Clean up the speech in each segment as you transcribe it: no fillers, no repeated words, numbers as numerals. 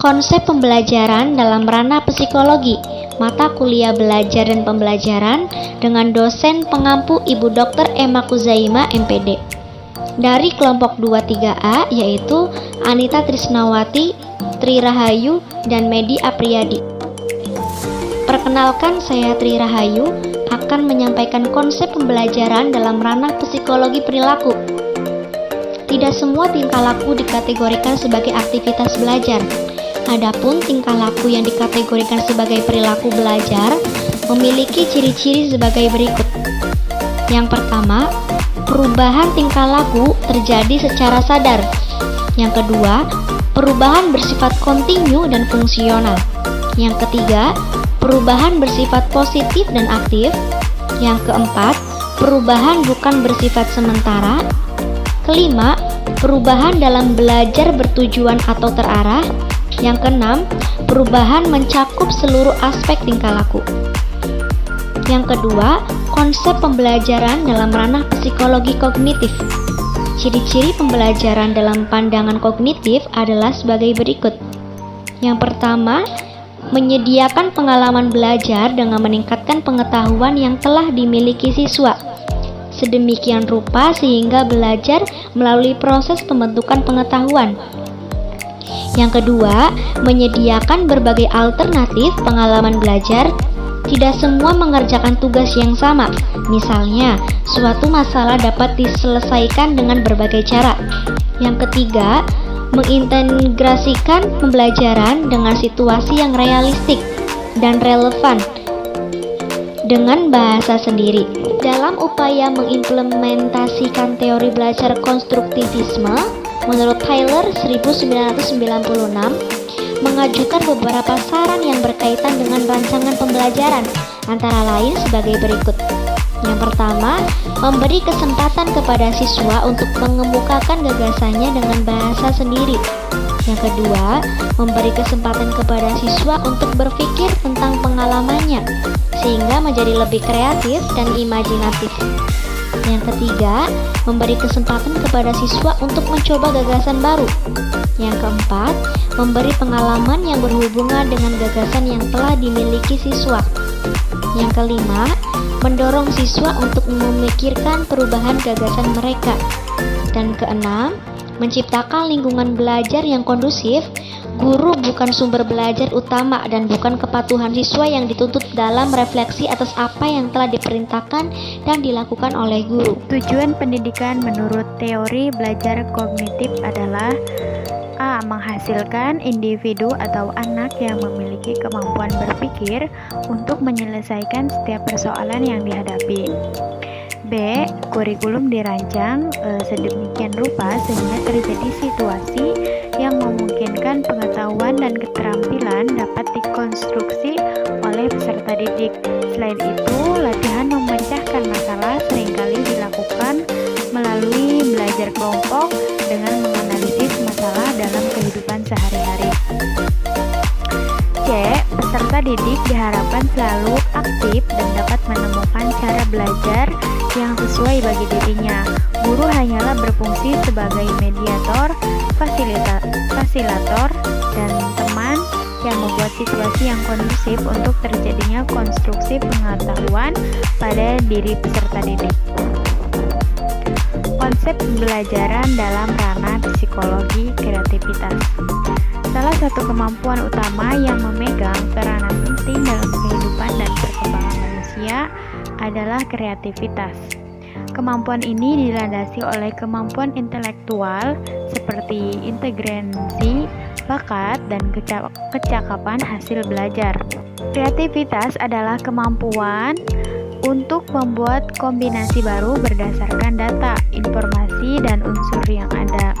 Konsep pembelajaran dalam ranah psikologi, mata kuliah belajar dan pembelajaran dengan dosen pengampu Ibu Dr. Emma Kuzaima, MPD. Dari kelompok 23A yaitu Anita Trisnawati, Tri Rahayu, dan Medi Apriyadi. Perkenalkan, saya Tri Rahayu akan menyampaikan konsep pembelajaran dalam ranah psikologi perilaku. Tidak semua tingkah laku dikategorikan sebagai aktivitas belajar. Adapun tingkah laku yang dikategorikan sebagai perilaku belajar memiliki ciri-ciri sebagai berikut. Yang pertama, perubahan tingkah laku terjadi secara sadar. Yang kedua, perubahan bersifat kontinu dan fungsional. Yang ketiga, perubahan bersifat positif dan aktif. Yang keempat, perubahan bukan bersifat sementara. Kelima, perubahan dalam belajar bertujuan atau terarah. Yang keenam, perubahan mencakup seluruh aspek tingkah laku. Yang kedua, konsep pembelajaran dalam ranah psikologi kognitif. Ciri-ciri pembelajaran dalam pandangan kognitif adalah sebagai berikut. Yang pertama, menyediakan pengalaman belajar dengan meningkatkan pengetahuan yang telah dimiliki siswa. Sedemikian rupa sehingga belajar melalui proses pembentukan pengetahuan. Yang kedua, menyediakan berbagai alternatif pengalaman belajar. Tidak semua mengerjakan tugas yang sama. Misalnya, suatu masalah dapat diselesaikan dengan berbagai cara. Yang ketiga, mengintegrasikan pembelajaran dengan situasi yang realistik dan relevan dengan bahasa sendiri. Dalam upaya mengimplementasikan teori belajar konstruktivisme, menurut Tyler 1996, mengajukan beberapa saran yang berkaitan dengan rancangan pembelajaran, antara lain sebagai berikut. Yang pertama, memberi kesempatan kepada siswa untuk mengemukakan gagasannya dengan bahasa sendiri. Yang kedua, memberi kesempatan kepada siswa untuk berpikir tentang pengalamannya, sehingga menjadi lebih kreatif dan imajinatif. Yang ketiga, memberi kesempatan kepada siswa untuk mencoba gagasan baru. Yang keempat, memberi pengalaman yang berhubungan dengan gagasan yang telah dimiliki siswa. Yang kelima, mendorong siswa untuk memikirkan perubahan gagasan mereka. Dan keenam, menciptakan lingkungan belajar yang kondusif. Guru bukan sumber belajar utama dan bukan kepatuhan siswa yang dituntut dalam refleksi atas apa yang telah diperintahkan dan dilakukan oleh guru. Tujuan pendidikan menurut teori belajar kognitif adalah A. Menghasilkan individu atau anak yang memiliki kemampuan berpikir untuk menyelesaikan setiap persoalan yang dihadapi. B. Kurikulum dirancang sedemikian rupa sehingga terjadi situasi yang memungkinkan pengetahuan dan keterampilan dapat dikonstruksi oleh peserta didik. Selain itu, latihan memecahkan masalah seringkali dilakukan melalui belajar kelompok dengan menganalisis masalah dalam kehidupan sehari-hari. C. Peserta didik diharapkan selalu aktif dan dapat menemukan cara belajar yang sesuai bagi dirinya. Guru hanyalah berfungsi sebagai mediator, fasilitator, dan teman yang membuat situasi yang kondusif untuk terjadinya konstruksi pengetahuan pada diri peserta didik. Konsep pembelajaran dalam ranah psikologi kreativitas. Salah satu kemampuan utama yang memegang peranan penting dalam kehidupan dan perkembangan manusia adalah kreativitas. Kemampuan ini dilandasi oleh kemampuan intelektual seperti inteligensi, bakat, dan kecakapan hasil belajar. Kreativitas adalah kemampuan untuk membuat kombinasi baru berdasarkan data, informasi, dan unsur yang ada.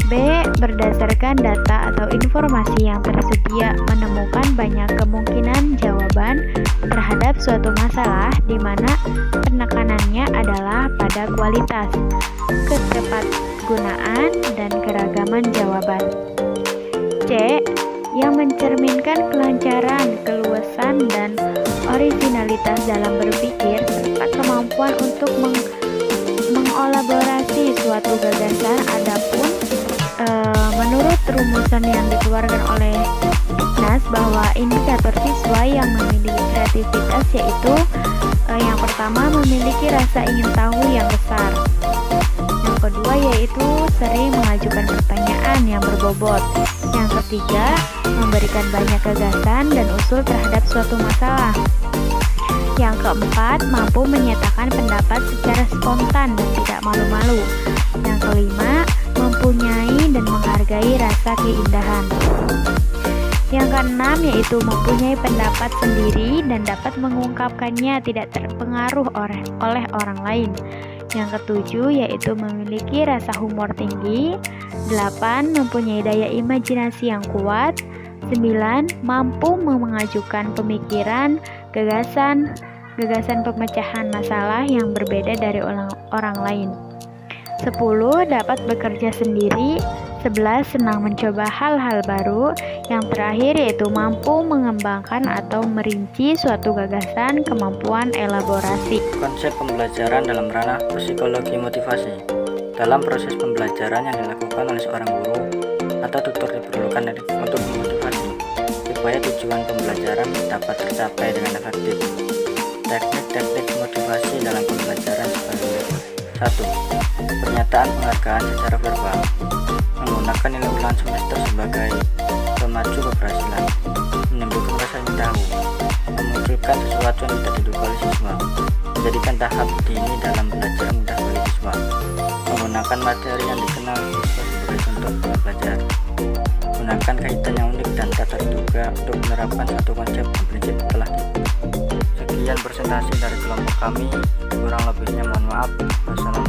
B. Berdasarkan data atau informasi yang tersedia, menemukan banyak kemungkinan jawaban terhadap suatu masalah di mana penekanannya adalah pada kualitas, ketepatgunaan, dan keragaman jawaban. C. Yang mencerminkan kelancaran, keluasan, dan originalitas dalam berpikir serta kemampuan untuk mengelaborasi suatu gagasan. Adapun menurut rumusan yang dikeluarkan oleh Nas bahwa indikator siswa yang memiliki kreativitas yaitu yang pertama memiliki rasa ingin tahu yang besar. Yang kedua yaitu sering mengajukan pertanyaan yang berbobot. Yang ketiga, memberikan banyak gagasan dan usul terhadap suatu masalah. Yang keempat, mampu menyatakan pendapat secara spontan dan tidak malu-malu. Yang kelima, mempunyai dan menghargai rasa keindahan. Yang keenam yaitu mempunyai pendapat sendiri dan dapat mengungkapkannya tidak terpengaruh oleh orang lain. Yang ketujuh yaitu memiliki rasa humor tinggi. 8. Mempunyai daya imajinasi yang kuat. 9. Mampu mengajukan pemikiran, gagasan pemecahan masalah yang berbeda dari orang lain. 10. Dapat bekerja sendiri. 11. Senang mencoba hal-hal baru. Yang terakhir yaitu mampu mengembangkan atau merinci suatu gagasan, kemampuan elaborasi. Konsep pembelajaran dalam ranah psikologi motivasi. Dalam proses pembelajaran yang dilakukan oleh seorang guru atau tutor diperlukan untuk memotivasi supaya tujuan pembelajaran dapat tercapai dengan efektif. Teknik-teknik motivasi dalam pembelajaran sebagai berikut. 1. Pernyataan penghargaan secara verbal. Menggunakan nilai ulangan semester sebagai pemacu keberhasilan, menimbulkan rasa ingin tahu, memunculkan sesuatu yang tidak diduga oleh siswa, menjadikan tahap dini dalam belajar mudah bagi siswa, menggunakan materi yang dikenal siswa sebagai contoh belajar, gunakan kaitan yang unik dan tak terduga untuk menerapkan satu konsep dan prinsip telah Sekian presentasi dari kelompok kami, kurang lebihnya mohon maaf. Wassalamualaikum.